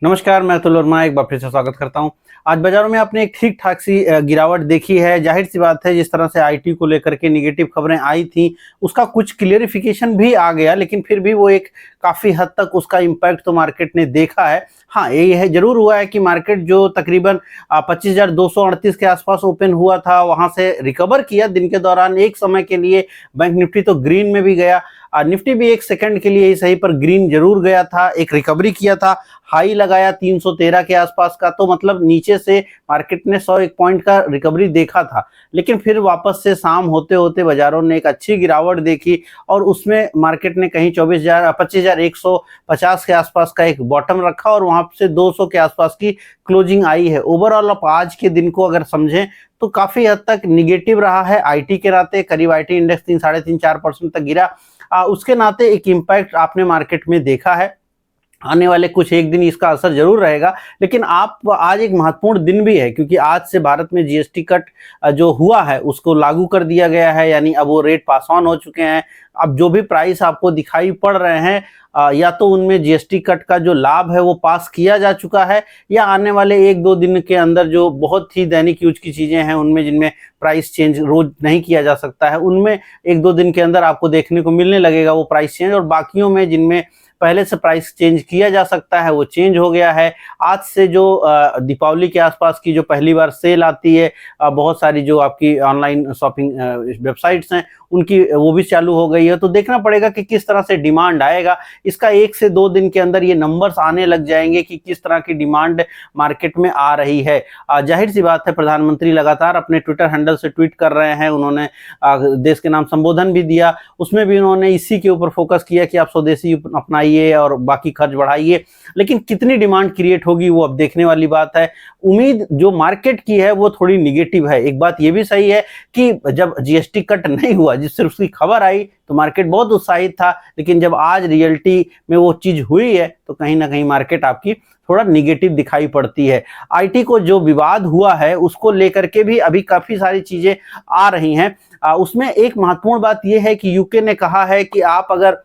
नमस्कार, मैं अतुल वर्मा एक बार फिर से स्वागत करता हूं। आज बाजारों में आपने एक ठीक ठाक सी गिरावट देखी है। जाहिर सी बात है, जिस तरह से आईटी को लेकर के निगेटिव खबरें आई थी, उसका कुछ क्लियरिफिकेशन भी आ गया, लेकिन फिर भी वो एक काफ़ी हद तक उसका इम्पैक्ट तो मार्केट ने देखा है। हाँ, ये है ज़रूर हुआ है कि मार्केट जो तकरीबन 25,238 के आसपास ओपन हुआ था, वहाँ से रिकवर किया दिन के दौरान। एक समय के लिए बैंक निफ्टी तो ग्रीन में भी गया, निफ्टी भी एक सेकंड के लिए ही सही पर ग्रीन जरूर गया था, एक रिकवरी किया था, हाई लगाया 313 के आसपास का। तो मतलब नीचे से मार्केट ने 101 पॉइंट का रिकवरी देखा था, लेकिन फिर वापस से शाम होते होते बाजारों ने एक अच्छी गिरावट देखी और उसमें मार्केट ने कहीं 25,150 के आसपास का एक बॉटम रखा और वहां से 200 के आसपास की क्लोजिंग आई है। ओवरऑल आप आज के दिन को अगर समझें तो काफी हद तक निगेटिव रहा है आईटी के नाते। करीब आईटी इंडेक्स 3-3.5% तक गिरा। उसके नाते एक इम्पैक्ट आपने मार्केट में देखा है। आने वाले कुछ एक दिन इसका असर जरूर रहेगा, लेकिन आप आज एक महत्वपूर्ण दिन भी है, क्योंकि आज से भारत में जीएसटी कट जो हुआ है उसको लागू कर दिया गया है, यानी अब वो रेट पास ऑन हो चुके हैं। अब जो भी प्राइस आपको दिखाई पड़ रहे हैं, या तो उनमें जीएसटी कट का जो लाभ है वो पास किया जा चुका है, या आने वाले एक दो दिन के अंदर जो बहुत ही दैनिक यूज की चीजें हैं उनमें जिनमें प्राइस चेंज रोज नहीं किया जा सकता है, उनमें एक दो दिन के अंदर आपको देखने को मिलने लगेगा वो प्राइस चेंज। और बाकियों में जिनमें पहले से प्राइस चेंज किया जा सकता है वो चेंज हो गया है। आज से जो दीपावली के आसपास की जो पहली बार सेल आती है, बहुत सारी जो आपकी ऑनलाइन शॉपिंग वेबसाइट्स हैं उनकी, वो भी चालू हो गई है। तो देखना पड़ेगा कि किस तरह से डिमांड आएगा। इसका 1 से 2 दिन के अंदर ये नंबर्स आने लग जाएंगे कि किस तरह की डिमांड मार्केट में आ रही है। जाहिर सी बात है, प्रधानमंत्री लगातार अपने ट्विटर हैंडल से ट्वीट कर रहे हैं। उन्होंने देश के नाम संबोधन भी दिया, उसमें भी उन्होंने इसी के ऊपर फोकस किया कि आप स्वदेशी अपनाइए और बाकी खर्च बढ़ाइए। लेकिन कितनी डिमांड क्रिएट होगी वो अब देखने वाली बात है। उम्मीद जो मार्केट की है वो थोड़ी निगेटिव है। एक बात ये भी सही है कि जब जीएसटी कट नहीं हुआ, जिससे उसकी खबर आई तो मार्केट बहुत उत्साहित था, लेकिन जब आज रियलिटी में वो चीज हुई है तो कहीं ना कहीं मार्केट आपकी थोड़ा निगेटिव दिखाई पड़ती है। आईटी को जो विवाद हुआ है उसको लेकर के भी अभी काफी सारी चीजें आ रही हैं। उसमें एक महत्वपूर्ण बात यह है कि यूके ने कहा है कि आप अगर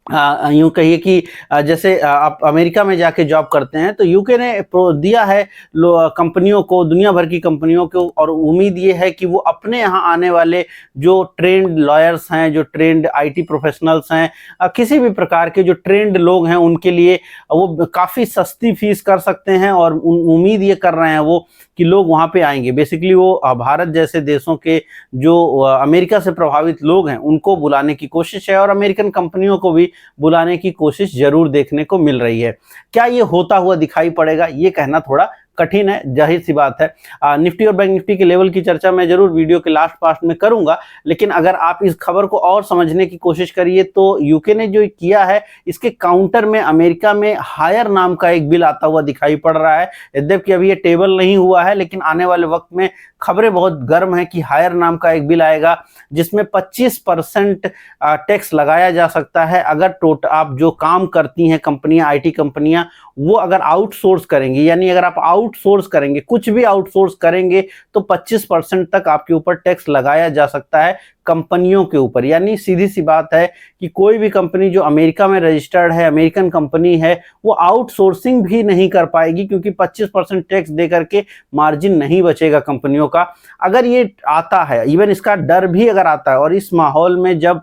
यूं कहिए कि जैसे आप अमेरिका में जाके जॉब करते हैं तो यूके ने दिया है कंपनियों को, दुनिया भर की कंपनियों को, और उम्मीद ये है कि वो अपने यहाँ आने वाले जो ट्रेंड लॉयर्स हैं, जो ट्रेंड आईटी प्रोफेशनल्स हैं, किसी भी प्रकार के जो ट्रेंड लोग हैं उनके लिए वो काफ़ी सस्ती फीस कर सकते हैं। और उम्मीद ये कर रहे हैं वो कि लोग वहाँ पे आएंगे। बेसिकली वो भारत जैसे देशों के जो अमेरिका से प्रभावित लोग हैं उनको बुलाने की कोशिश है, और अमेरिकन कंपनियों को भी बुलाने की कोशिश जरूर देखने को मिल रही है। क्या ये होता हुआ दिखाई पड़ेगा, ये कहना थोड़ा कठिन है, जाहिर सी बात है। निफ्टी और बैंक निफ्टी के लेवल की चर्चा मैं जरूर वीडियो के लास्ट पार्ट में करूंगा, लेकिन अगर आप इस खबर को और समझने की कोशिश करिए तो यूके ने जो किया है इसके काउंटर में अमेरिका में हायर नाम का एक बिल आता हुआ दिखाई पड़ रहा है। यद्यपि अभी ये टेबल नहीं हुआ है, लेकिन आने वाले वक्त में खबरें बहुत गर्म है कि हायर नाम का एक बिल आएगा जिसमें 25% टैक्स लगाया जा सकता है अगर आप जो काम करती हैं कंपनियां, आईटी कंपनियां, वो अगर आउटसोर्स करेंगे, यानी अगर आप आउटसोर्स करेंगे, कुछ भी आउटसोर्स करेंगे तो 25% तक आपके ऊपर टैक्स लगाया जा सकता है कंपनियों के ऊपर। यानी सीधी सी बात है कि कोई भी कंपनी जो अमेरिका में रजिस्टर्ड है, अमेरिकन कंपनी है, वो आउटसोर्सिंग भी नहीं कर पाएगी, क्योंकि 25% टैक्स दे करके मार्जिन नहीं बचेगा कंपनियों का। अगर ये आता है, इवन इसका डर भी अगर आता है, और इस माहौल में जब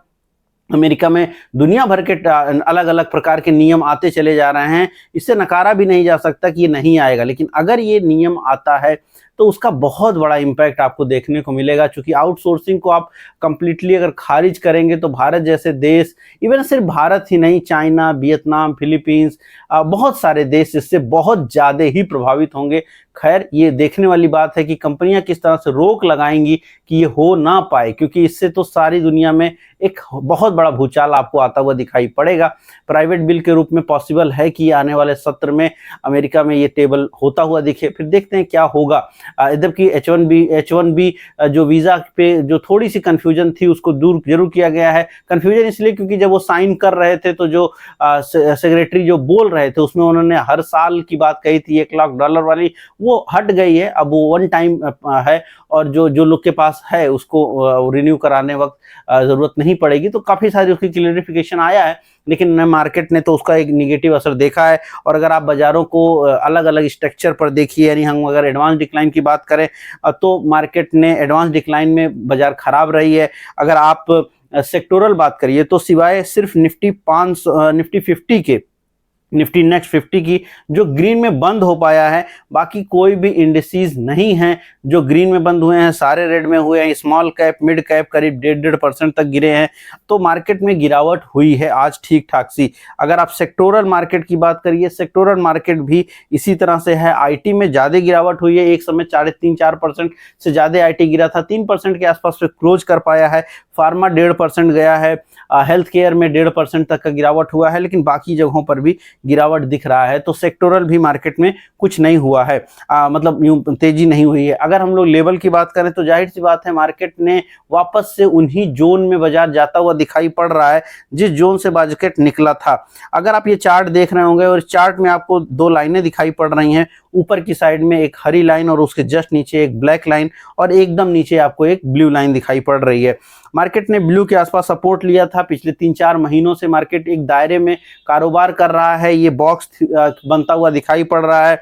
अमेरिका में दुनिया भर के अलग अलग प्रकार के नियम आते चले जा रहे हैं, इससे नकारा भी नहीं जा सकता कि ये नहीं आएगा। लेकिन अगर ये नियम आता है तो उसका बहुत बड़ा इम्पैक्ट आपको देखने को मिलेगा, क्योंकि आउटसोर्सिंग को आप कंप्लीटली अगर खारिज करेंगे तो भारत जैसे देश, इवन सिर्फ भारत ही नहीं, चाइना, वियतनाम, फिलीपींस, बहुत सारे देश इससे बहुत ज़्यादा ही प्रभावित होंगे। खैर, ये देखने वाली बात है कि कंपनियां किस तरह से रोक लगाएंगी कि ये हो ना पाए, क्योंकि इससे तो सारी दुनिया में एक बहुत बड़ा भूचाल आपको आता हुआ दिखाई पड़ेगा। प्राइवेट बिल के रूप में पॉसिबल है कि आने वाले सत्र में अमेरिका में ये टेबल होता हुआ दिखे, फिर देखते हैं क्या होगा। जबकि H1B जो वीजा पे जो थोड़ी सी कंफ्यूजन थी उसको दूर जरूर किया गया है। कंफ्यूजन इसलिए क्योंकि जब वो साइन कर रहे थे तो जो सेक्रेटरी जो बोल रहे थे उसमें उन्होंने हर साल की बात कही थी $1 लाख वाली, वो हट गई है। अब वो वन टाइम है और जो लोग के पास है उसको रिन्यू कराने वक्त जरूरत नहीं पड़ेगी। तो काफी सारी उसकी क्लियरिफिकेशन आया है, लेकिन मार्केट ने तो उसका एक निगेटिव असर देखा है। और अगर आप बाजारों को अलग अलग स्ट्रक्चर पर देखिए, यानी हम अगर एडवांस डिक्लाइन की बात करें तो मार्केट ने एडवांस डिक्लाइन में बाजार खराब रही है। अगर आप सेक्टोरल बात करिए तो सिवाय सिर्फ निफ्टी 50 के, निफ्टी नेक्स्ट 50 की जो ग्रीन में बंद हो पाया है, बाकी कोई भी इंडिसेस नहीं है जो ग्रीन में बंद हुए हैं, सारे रेड में हुए हैं। स्मॉल कैप मिड कैप करीब 1.5% तक गिरे हैं। तो मार्केट में गिरावट हुई है आज ठीक ठाक सी। अगर आप सेक्टोरल मार्केट की बात करिए, सेक्टोरल मार्केट भी इसी तरह से है। आईटी में ज्यादा गिरावट हुई है, एक समय 3.5-4% से ज्यादा आईटी गिरा था, 3% के आसपास पे क्लोज कर पाया है। फार्मा 1.5% गया है, हेल्थ केयर में 1.5% तक का गिरावट हुआ है, लेकिन बाकी जगहों पर भी गिरावट दिख रहा है। तो सेक्टोरल भी मार्केट में कुछ नहीं हुआ है, मतलब यूं तेजी नहीं हुई है। अगर हम लोग लेवल की बात करें तो जाहिर सी बात है मार्केट ने वापस से उन्हीं जोन में बाजार जाता हुआ दिखाई पड़ रहा है जिस जोन से मार्केट निकला था। अगर आप ये चार्ट देख रहे होंगे और इस चार्ट में आपको दो लाइनें दिखाई पड़ रही हैं, ऊपर की साइड में एक हरी लाइन और उसके जस्ट नीचे एक ब्लैक लाइन और एकदम नीचे आपको एक ब्लू लाइन दिखाई पड़ रही है। मार्केट ने ब्लू के आसपास सपोर्ट लिया था। पिछले 3-4 महीनों से मार्केट एक दायरे में कारोबार कर रहा है, ये बॉक्स बनता हुआ दिखाई पड़ रहा है।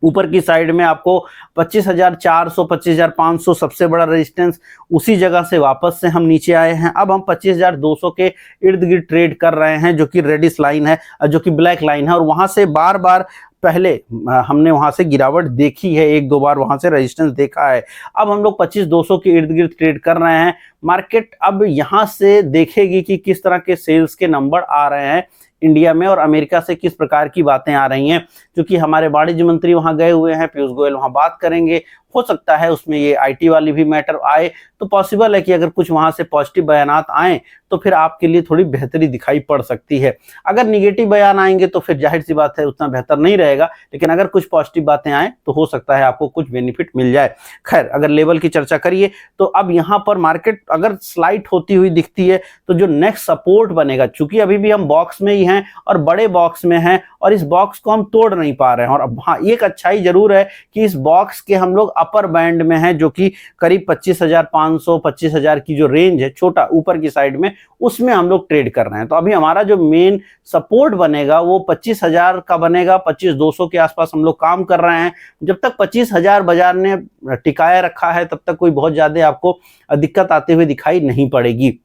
ऊपर की साइड में आपको 25,400 25,500 सबसे बड़ा रेजिस्टेंस, उसी जगह से वापस से हम नीचे आए हैं। अब हम 25,200 के इर्द गिर्द ट्रेड कर रहे हैं, जो कि रेडिश लाइन है, जो कि ब्लैक लाइन है। और वहां से बार बार पहले हमने वहां से गिरावट देखी है, 1-2 बार वहां से रेजिस्टेंस देखा है। अब हम लोग 25,200 के इर्द गिर्द ट्रेड कर रहे हैं। मार्केट अब यहां से देखेगी कि किस तरह के सेल्स के नंबर आ रहे हैं इंडिया में और अमेरिका से किस प्रकार की बातें आ रही हैं, क्योंकि हमारे वाणिज्य मंत्री वहां गए हुए हैं, पीयूष गोयल वहां बात करेंगे। हो सकता है उसमें ये आईटी वाली भी मैटर आए, तो पॉसिबल है कि अगर कुछ वहां से पॉजिटिव बयानात आए तो फिर आपके लिए थोड़ी बेहतरी दिखाई पड़ सकती है। अगर निगेटिव बयान आएंगे तो फिर जाहिर सी बात है उतना बेहतर नहीं रहेगा, लेकिन अगर कुछ पॉजिटिव बातें आए तो हो सकता है आपको कुछ बेनिफिट मिल जाए। खैर, अगर लेवल की चर्चा करिए तो अब यहाँ पर मार्केट अगर स्लाइड होती हुई दिखती है तो जो नेक्स्ट सपोर्ट बनेगा, चूंकि अभी भी हम बॉक्स में ही हैं और बड़े बॉक्स में हैं और इस बॉक्स को हम तोड़ नहीं पा रहे हैं। और हाँ, एक अच्छाई जरूर है कि इस बॉक्स के हम लोग अपर बैंड में हैं, जो कि करीब 25,500 25,000 की जो रेंज है छोटा ऊपर की साइड में, उसमें हम लोग ट्रेड कर रहे हैं। तो अभी हमारा जो मेन सपोर्ट बनेगा वो 25,000 का बनेगा। 25,200 के आसपास हम लोग काम कर रहे हैं। जब तक 25,000 बाजार ने टिकाया रखा है तब तक कोई बहुत ज्यादा आपको दिक्कत आते हुए दिखाई नहीं पड़ेगी।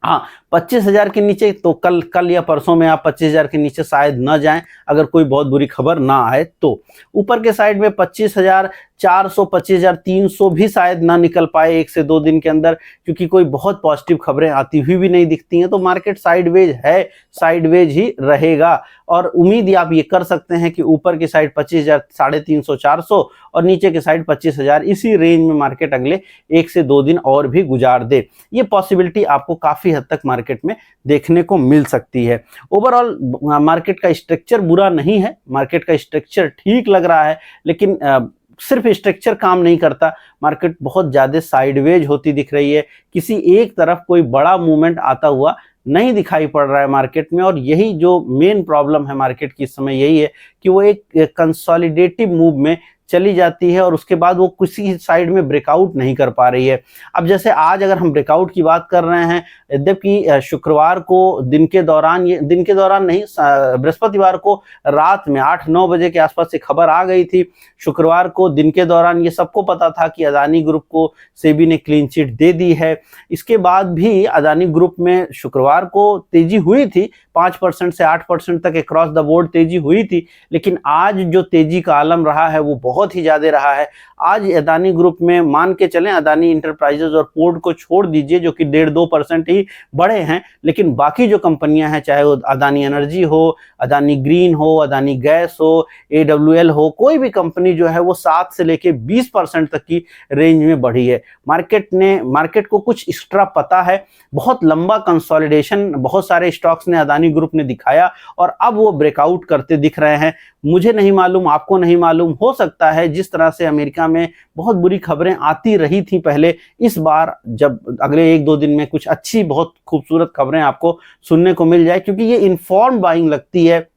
हाँ, 25,000 के नीचे तो कल या परसों में आप 25,000 के नीचे शायद न जाएं, अगर कोई बहुत बुरी खबर ना आए तो। ऊपर के साइड में 25,400 25,300 भी शायद ना निकल पाए 1 से 2 दिन के अंदर, क्योंकि कोई बहुत पॉजिटिव खबरें आती हुई भी नहीं दिखती हैं। तो मार्केट साइडवेज है, साइडवेज ही रहेगा। और उम्मीद आप ये कर सकते हैं कि ऊपर की साइड 25,000 350 400 और नीचे की साइड 25,000, इसी रेंज में मार्केट अगले 1 से 2 दिन और भी गुजार दे। ये पॉसिबिलिटी आपको काफी हद तक मार्केट में देखने को मिल सकती है। ओवरऑल मार्केट का स्ट्रक्चर बुरा नहीं है, मार्केट का स्ट्रक्चर ठीक लग रहा है, लेकिन सिर्फ स्ट्रक्चर काम नहीं करता। मार्केट बहुत ज्यादा साइडवेज होती दिख रही है, किसी एक तरफ कोई बड़ा मूवमेंट आता हुआ नहीं दिखाई पड़ रहा है मार्केट में। और यही जो मेन प्रॉब्लम है मार्केट की इस समय, यही है कि वो एक कंसोलिडेटिव मूव में चली जाती है और उसके बाद वो किसी साइड में ब्रेकआउट नहीं कर पा रही है। अब जैसे आज अगर हम ब्रेकआउट की बात कर रहे हैं, यद्यपि शुक्रवार को दिन के दौरान नहीं, बृहस्पतिवार को रात में 8-9 बजे के आसपास से खबर आ गई थी। शुक्रवार को दिन के दौरान ये सबको पता था कि अदानी ग्रुप को सेबी ने क्लीन चिट दे दी है। इसके बाद भी अदानी ग्रुप में शुक्रवार को तेजी हुई थी, 5% से 8% तक अक्रॉस द बोर्ड तेजी हुई थी, लेकिन आज जो तेजी का आलम रहा है वो बहुत ही ज्यादा रहा है। आज अदानी ग्रुप में मान के चलें, अदानी इंटरप्राइजेज और पोर्ट को छोड़ दीजिए जो कि 1.5-2% ही बढ़े हैं, लेकिन बाकी जो कंपनियां हैं, चाहे वो अदानी एनर्जी हो, अदानी ग्रीन हो, अदानी गैस हो, AWL हो, कोई भी कंपनी जो है वो 7 से लेके 20% तक की रेंज में बढ़ी है। मार्केट को कुछ एक्स्ट्रा पता है, बहुत लंबा कंसोलिडेशन बहुत सारे स्टॉक्स ने, अदानी ग्रुप ने दिखाया और अब वो ब्रेकआउट करते दिख रहे हैं। मुझे नहीं मालूम, आपको नहीं मालूम, हो सकता लगता है जिस तरह से अमेरिका में बहुत बुरी खबरें आती रही थी पहले, इस बार जब अगले 1-2 दिन में कुछ अच्छी बहुत खूबसूरत खबरें आपको सुनने को मिल जाए, क्योंकि ये इन्फॉर्म्ड बाइंग लगती है,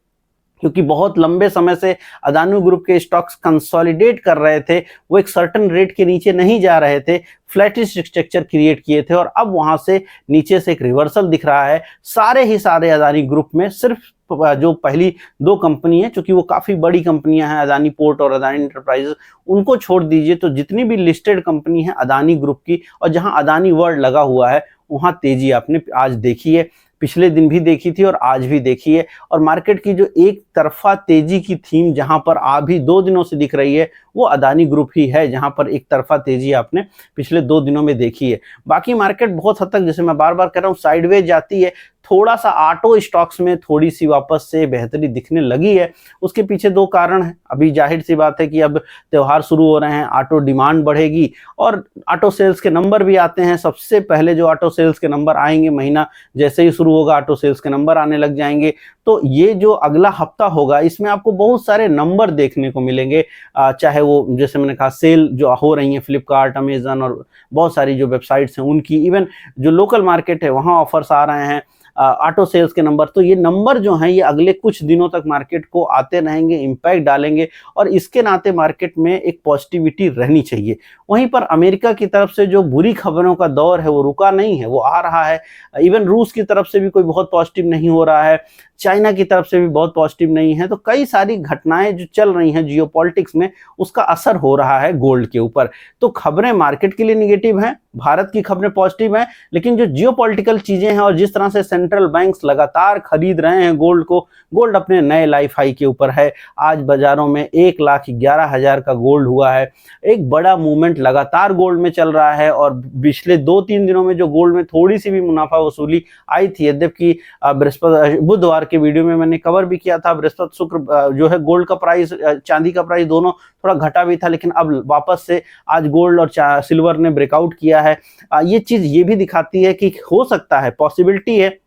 क्योंकि बहुत लंबे समय से अदानी ग्रुप के स्टॉक्स कंसोलिडेट कर रहे थे, वो एक सर्टेन रेट के नीचे नहीं जा रहे थे, फ्लैटिश स्ट्रक्चर क्रिएट किए थे और अब वहां से नीचे से एक रिवर्सल दिख रहा है। सारे ही सारे अदानी ग्रुप में सिर्फ जो पहली 2 कंपनी है, चूंकि वो काफी बड़ी कंपनियां हैं, अदानी पोर्ट और अदानी इंटरप्राइजेस, उनको छोड़ दीजिए तो जितनी भी लिस्टेड कंपनी है अदानी ग्रुप की और जहां अदानी वर्ल्ड लगा हुआ है, वहां तेजी आपने आज देखी है, पिछले दिन भी देखी थी और आज भी देखी है। और मार्केट की जो एक तरफा तेजी की थीम जहां पर अभी 2 दिनों से दिख रही है, वो अदानी ग्रुप ही है, जहां पर एक तरफा तेजी आपने पिछले 2 दिनों में देखी है। बाकी मार्केट बहुत हद तक, जैसे मैं बार बार कह रहा हूं, साइडवेज जाती है। थोड़ा सा ऑटो स्टॉक्स में थोड़ी सी वापस से बेहतरी दिखने लगी है। उसके पीछे 2 कारण हैं। अभी जाहिर सी बात है कि अब त्योहार शुरू हो रहे हैं, ऑटो डिमांड बढ़ेगी और ऑटो सेल्स के नंबर भी आते हैं। सबसे पहले जो ऑटो सेल्स के नंबर आएंगे, महीना जैसे ही शुरू होगा ऑटो सेल्स के नंबर आने लग जाएंगे। तो ये जो अगला हफ्ता होगा, इसमें आपको बहुत सारे नंबर देखने को मिलेंगे, चाहे वो जैसे मैंने कहा सेल जो हो रही है फ्लिपकार्ट, अमेजन और बहुत सारी जो वेबसाइट्स हैं उनकी, इवन जो लोकल मार्केट है वहाँ ऑफर्स आ रहे हैं, ऑटो सेल्स के नंबर। तो ये नंबर जो हैं ये अगले कुछ दिनों तक मार्केट को आते रहेंगे, इम्पैक्ट डालेंगे और इसके नाते मार्केट में एक पॉजिटिविटी रहनी चाहिए। वहीं पर अमेरिका की तरफ से जो बुरी खबरों का दौर है वो रुका नहीं है, वो आ रहा है। इवन रूस की तरफ से भी कोई बहुत पॉजिटिव नहीं हो रहा है, चाइना की तरफ से भी बहुत पॉजिटिव नहीं है। तो कई सारी घटनाएं जो चल रही हैं जियोपॉलिटिक्स में, उसका असर हो रहा है गोल्ड के ऊपर। तो खबरें मार्केट के लिए निगेटिव हैं, भारत की खबरें पॉजिटिव हैं, लेकिन जो जियोपॉलिटिकल चीजें हैं और जिस तरह से सेंट्रल बैंक्स लगातार खरीद रहे हैं गोल्ड को, गोल्ड अपने नए लाइफ हाई के ऊपर है। आज बाजारों में 1,11,000 का गोल्ड हुआ है। एक बड़ा मूवमेंट लगातार गोल्ड में चल रहा है और पिछले 2-3 दिनों में जो गोल्ड में थोड़ी सी भी मुनाफा वसूली आई थी, यद्यपि बृहस्पति बुधवार के वीडियो में मैंने कवर भी किया था, बृहस्पति शुक्र जो है गोल्ड का प्राइस, चांदी का प्राइस दोनों थोड़ा घटा भी था, लेकिन अब वापस से आज गोल्ड और सिल्वर ने ब्रेकआउट किया है। ये चीज ये भी दिखाती है कि हो सकता है, पॉसिबिलिटी है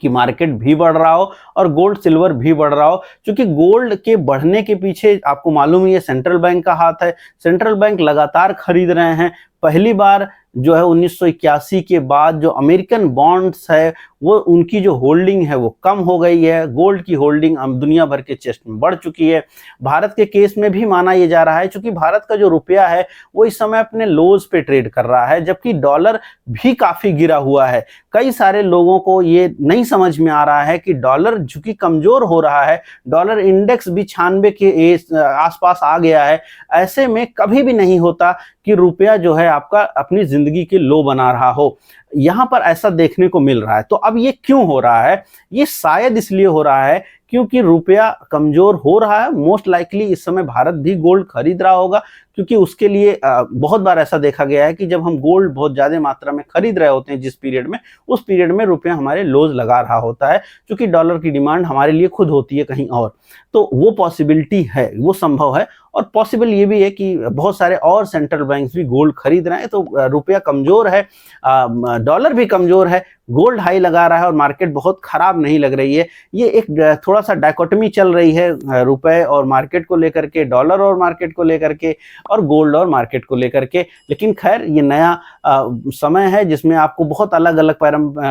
कि मार्केट भी बढ़ रहा हो और गोल्ड सिल्वर भी बढ़ रहा हो, क्योंकि गोल्ड के बढ़ने के पीछे आपको मालूम ही है सेंट्रल बैंक का हाथ है। सेंट्रल बैंक लगातार खरीद रहे हैं। पहली बार जो है 1981 के बाद जो अमेरिकन बॉन्ड्स है वो उनकी जो होल्डिंग है वो कम हो गई है। गोल्ड की होल्डिंग दुनिया भर के चेस्ट में बढ़ चुकी है। भारत के केस में भी माना यह जा रहा है, क्योंकि भारत का जो रुपया है वो इस समय अपने लोज पे ट्रेड कर रहा है, जबकि डॉलर भी काफी गिरा हुआ है। कई सारे लोगों को ये नहीं समझ में आ रहा है कि डॉलर चूंकि कमजोर हो रहा है, डॉलर इंडेक्स भी 96 के आसपास आ गया है। ऐसे में कभी भी नहीं होता कि रुपया जो है आपका अपनी जिंदगी के लो बना रहा हो। यहां पर ऐसा देखने को मिल रहा है। तो अब ये क्यों हो रहा है? ये शायद इसलिए हो रहा है क्योंकि रुपया कमजोर हो रहा है। मोस्ट लाइकली इस समय भारत भी गोल्ड खरीद रहा होगा, क्योंकि उसके लिए बहुत बार ऐसा देखा गया है कि जब हम गोल्ड बहुत ज्यादा मात्रा में खरीद रहे होते हैं जिस पीरियड में, उस पीरियड में रुपया हमारे लोज लगा रहा होता है, क्योंकि डॉलर की डिमांड हमारे लिए खुद होती है कहीं और। तो वो पॉसिबिलिटी है, वो संभव है। और पॉसिबल ये भी है कि बहुत सारे और सेंट्रल बैंक्स भी गोल्ड खरीद रहे हैं। तो रुपया कमजोर है, डॉलर भी कमजोर है, गोल्ड हाई लगा रहा है और मार्केट बहुत खराब नहीं लग रही है। ये एक थोड़ा सा डायकोटमी चल रही है रुपए और मार्केट को लेकर के, डॉलर और मार्केट को लेकर के, और गोल्ड और मार्केट को लेकर के। लेकिन खैर ये नया समय है जिसमें आपको बहुत अलग अलग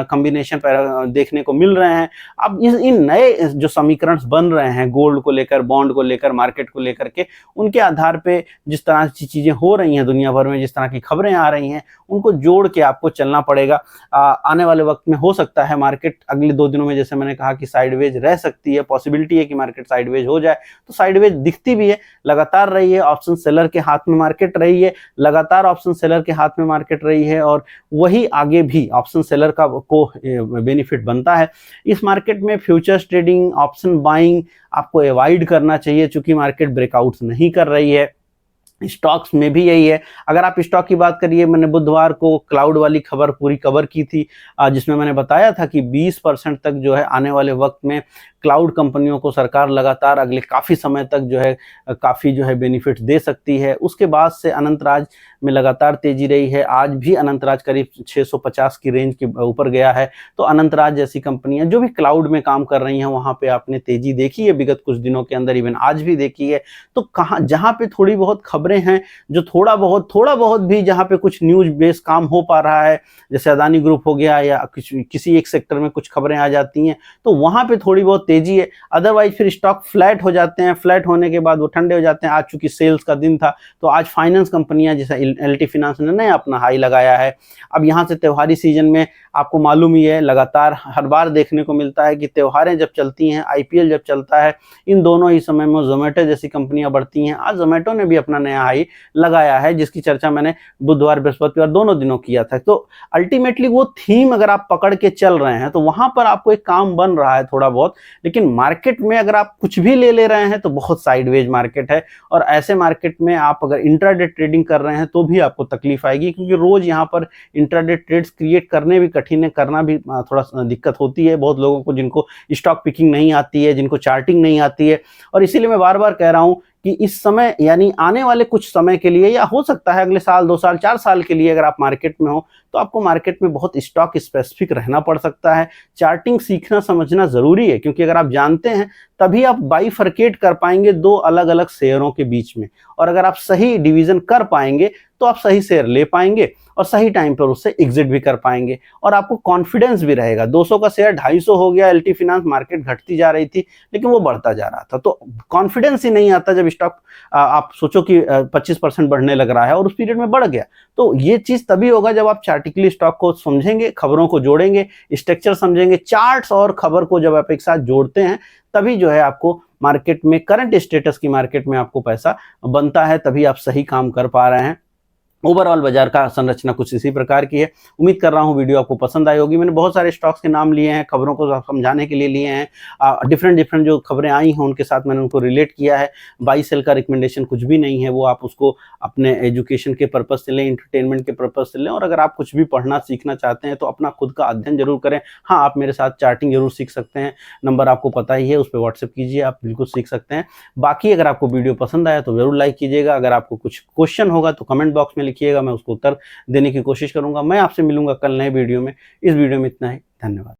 कॉम्बिनेशन देखने को मिल रहे हैं। अब इन नए जो समीकरण बन रहे हैं गोल्ड को लेकर, बॉन्ड को लेकर, मार्केट को लेकर के, उनके आधार पे जिस तरह की चीजें हो रही हैं दुनिया भर में, जिस तरह की खबरें आ रही हैं, उनको जोड़ के आपको चलना पड़ेगा। आने वाले वक्त में हो सकता है मार्केट अगले 2 दिनों में, जैसे मैंने कहा, कि साइडवेज रह सकती है। पॉसिबिलिटी है कि मार्केट साइडवेज हो जाए। तो साइडवेज दिखती भी है, लगातार रही है, ऑप्शन सेलर के हाथ में मार्केट रही है, लगातार ऑप्शन सेलर के हाथ में मार्केट रही है, और वही आगे भी ऑप्शन सेलर को बेनिफिट बनता है। इस मार्केट में फ्यूचर्स ट्रेडिंग, ऑप्शन बाइंग आपको अवॉइड करना चाहिए, चूंकि मार्केट ब्रेकआउट्स नहीं कर रही है। स्टॉक्स में भी यही है। अगर आप स्टॉक की बात करिए, मैंने बुधवार को क्लाउड वाली खबर पूरी कवर की थी, जिसमें मैंने बताया था कि 20% तक जो है आने वाले वक्त में क्लाउड कंपनियों को सरकार लगातार अगले काफ़ी समय तक जो है काफ़ी जो है बेनिफिट दे सकती है। उसके बाद से अनंतराज में लगातार तेजी रही है। आज भी अनंतराज करीब 650 की रेंज के ऊपर गया है। तो अनंतराज जैसी कंपनियां जो भी क्लाउड में काम कर रही हैं, वहां पे आपने तेजी देखी है विगत कुछ दिनों के अंदर, इवन आज भी देखी है। तो कहाँ जहां पे थोड़ी बहुत खबरें हैं, जो थोड़ा बहुत भी जहां पे कुछ न्यूज बेस्ड काम हो पा रहा है, जैसे अदानी ग्रुप हो गया या किसी एक सेक्टर में कुछ खबरें आ जाती हैं, तो वहां पे थोड़ी बहुत तेजी है। अदरवाइज फिर स्टॉक फ्लैट हो जाते हैं, फ्लैट होने के बाद वो ठंडे हो जाते हैं। आज चूंकि सेल्स का दिन था, तो आज फाइनेंस कंपनियां जैसे एलटी फाइनेंस ने नया अपना हाई लगाया है। अब यहाँ से त्योहारी सीजन में आपको मालूम ही है, लगातार हर बार देखने को मिलता है कि त्योहारें जब चलती हैं, आईपीएल जब चलता है, इन दोनों ही समय में जोमेटो जैसी कंपनियां बढ़ती हैं। आज जोमेटो ने भी अपना नया हाई लगाया है, जिसकी चर्चा मैंने बुधवार बृहस्पतिवार दोनों दिनों किया था। तो अल्टीमेटली वो थीम अगर आप पकड़ के चल रहे हैं, तो वहां पर आपको एक काम बन रहा है थोड़ा बहुत। लेकिन मार्केट में अगर आप कुछ भी ले रहे हैं, तो बहुत साइडवेज मार्केट है, और ऐसे मार्केट में आप अगर इंट्राडे ट्रेडिंग कर रहे हैं तो भी आपको तकलीफ आएगी, क्योंकि रोज यहाँ पर इंट्राडे ट्रेड्स क्रिएट करने भी कठिन है, करना भी थोड़ा दिक्कत होती है बहुत लोगों को, जिनको स्टॉक पिकिंग नहीं आती है, जिनको चार्टिंग नहीं आती है। और इसीलिए मैं बार बार कह रहा हूं कि इस समय यानी आने वाले कुछ समय के लिए, या हो सकता है अगले साल 2 साल 4 साल के लिए, अगर आप मार्केट में हो, तो आपको मार्केट में बहुत स्टॉक स्पेसिफिक रहना पड़ सकता है। चार्टिंग सीखना समझना जरूरी है, क्योंकि अगर आप जानते हैं तभी आप बाइफरकेट कर पाएंगे दो अलग अलग शेयरों के बीच में, और अगर आप सही डिवीजन कर पाएंगे तो आप सही शेयर ले पाएंगे और सही टाइम पर उससे एग्जिट भी कर पाएंगे, और आपको कॉन्फिडेंस भी रहेगा। 200 का शेयर 250 हो गया, एलटी फाइनेंस मार्केट घटती जा रही थी लेकिन वो बढ़ता जा रहा था, तो कॉन्फिडेंस ही नहीं आता जब स्टॉक आप सोचो कि 25% बढ़ने लग रहा है और उस पीरियड में बढ़ गया। तो ये चीज तभी होगा जब आप चार्टिकली स्टॉक को समझेंगे, खबरों को जोड़ेंगे, स्ट्रक्चर समझेंगे, चार्ट्स और खबर को जब आप एक साथ जोड़ते हैं, तभी जो है आपको मार्केट में, करंट स्टेटस की मार्केट में आपको पैसा बनता है, तभी आप सही काम कर पा रहे हैं। ओवरऑल बाजार का संरचना कुछ इसी प्रकार की है। उम्मीद कर रहा हूं वीडियो आपको पसंद आई होगी। मैंने बहुत सारे स्टॉक्स के नाम लिए हैं, खबरों को समझाने के लिए लिए हैं, डिफरेंट जो खबरें आई हैं उनके साथ मैंने उनको रिलेट किया है। बाई सेल का रिकमेंडेशन कुछ भी नहीं है, वो आप उसको अपने एजुकेशन के पर्पज से लें, एंटरटेनमेंट के पर्पज से लें, और अगर आप कुछ भी पढ़ना सीखना चाहते हैं तो अपना खुद का अध्ययन जरूर करें। हाँ, आप मेरे साथ चार्टिंग जरूर सीख सकते हैं, नंबर आपको पता ही है, उस पर व्हाट्सएप कीजिए, आप बिल्कुल सीख सकते हैं। बाकी अगर आपको वीडियो पसंद आया तो जरूर लाइक कीजिएगा। अगर आपको कुछ क्वेश्चन होगा तो कमेंट बॉक्स में लिखिएगा, मैं उसको उत्तर देने की कोशिश करूंगा। मैं आपसे मिलूंगा कल नए वीडियो में। इस वीडियो में इतना ही, धन्यवाद।